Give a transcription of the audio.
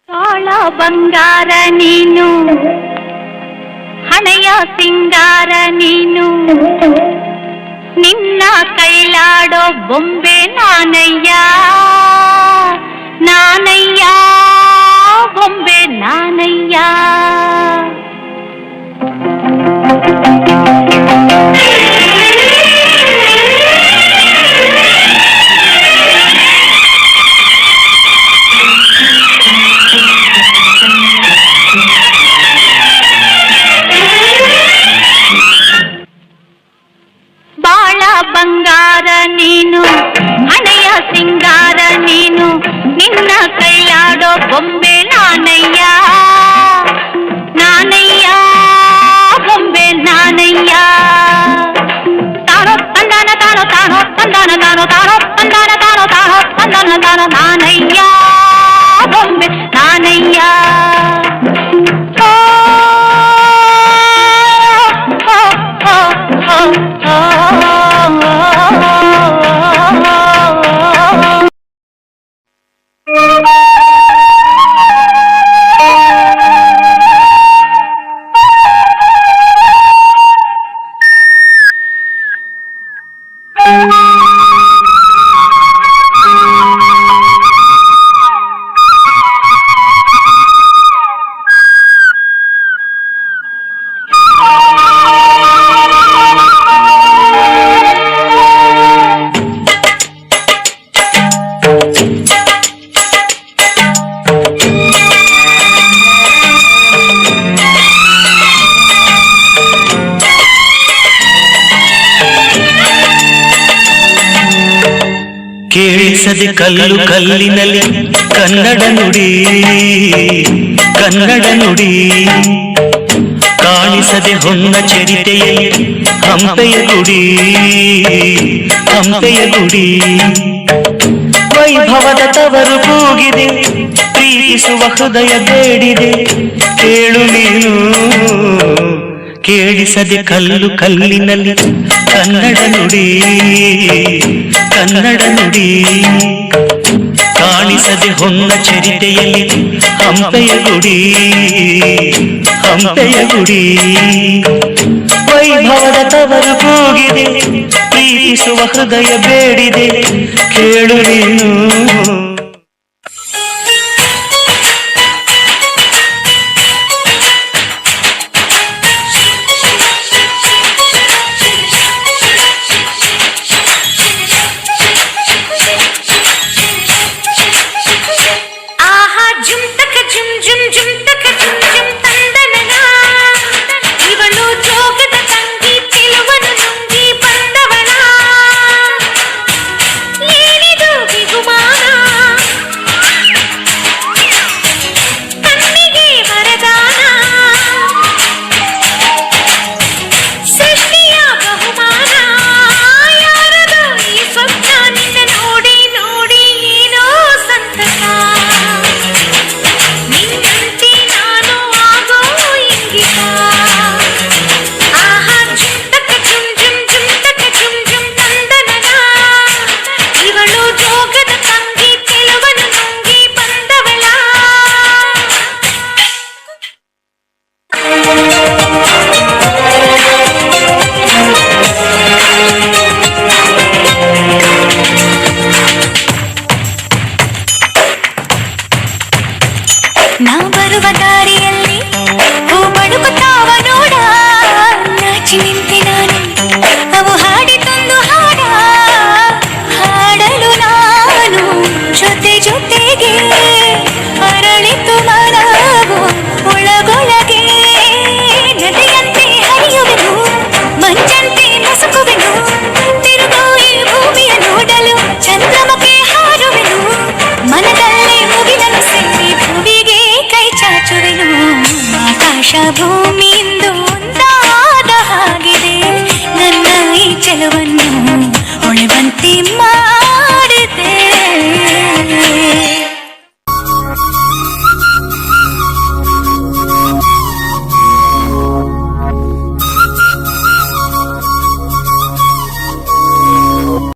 ತೋಳ ಬಂಗಾರ ನೀನು, ಹಣೆಯ ಸಿಂಗಾರ ನೀನು, ನಿನ್ನ ಕೈಲಾಡೋ ಬೊಂಬೆ ನಾನಯ್ಯ, ನಾನಯ್ಯ ಬೊಂಬೆ ನಾನಯ್ಯ. ಬಾಳ ಬಂಗಾರ ನೀನು, ಹಣೆಯ ಸಿಂಗಾರ ನೀನು, ನಿನ್ನ ಕೈಲಾಡೋ ಬೊಂಬೆ ನಾನಯ್ಯ, ನಾನಯ್ಯ ಬೊಂಬೆ ನಾನಯ್ಯ. ತಾನೋ ತಂದಾನ ತಾನೋ ತಾನೋ ತಂದಾನ ತಾನೋ ತಾನೋ ತಂದಾನ ತಾನೋ ತಾನೋ ತಂದಾನ ತಾನೋ, ನಾನಯ್ಯ ಬೊಂಬೆ ನಾನಯ್ಯ. ಕೇಳಿಸದೆ ಕಲ್ಲು ಕಲ್ಲಿನಲ್ಲಿ ಕನ್ನಡ ನುಡಿ, ಕನ್ನಡ ನುಡಿ. ಕಾಣಿಸದೆ ಹೊನ್ನ ಚರಿತೆಯಲ್ಲಿ ಹಂಪೆಯ ಗುಡಿ, ಹಂಪೆಯ ಗುಡಿ. ವೈಭವದ ತವರು ಕೂಗಿದೆ, ಪ್ರೀತಿಸುವ ಹೃದಯ ಬೇಡಿದೆ, ಕೇಳು ನೀನು. ಕೇಳಿಸದೆ ಕಲ್ಲು ಕಲ್ಲಿನಲ್ಲಿ ಕನ್ನಡ ನುಡಿ, ಕನ್ನಡ ನುಡಿ. ಕಾಣಿಸದೆ ಹೊನ್ನ ಚರಿತೆಯಲ್ಲಿ ಹಂಪೆಯ ಗುಡಿ, ಹಂಪೆಯ ಗುಡಿ. ವೈಭವದ ತವರು ಕೂಗಿದೆ, ಪ್ರೀತಿಸುವ ಹೃದಯ ಬೇಡಿದೆ, ಕೇಳು ನೀನು.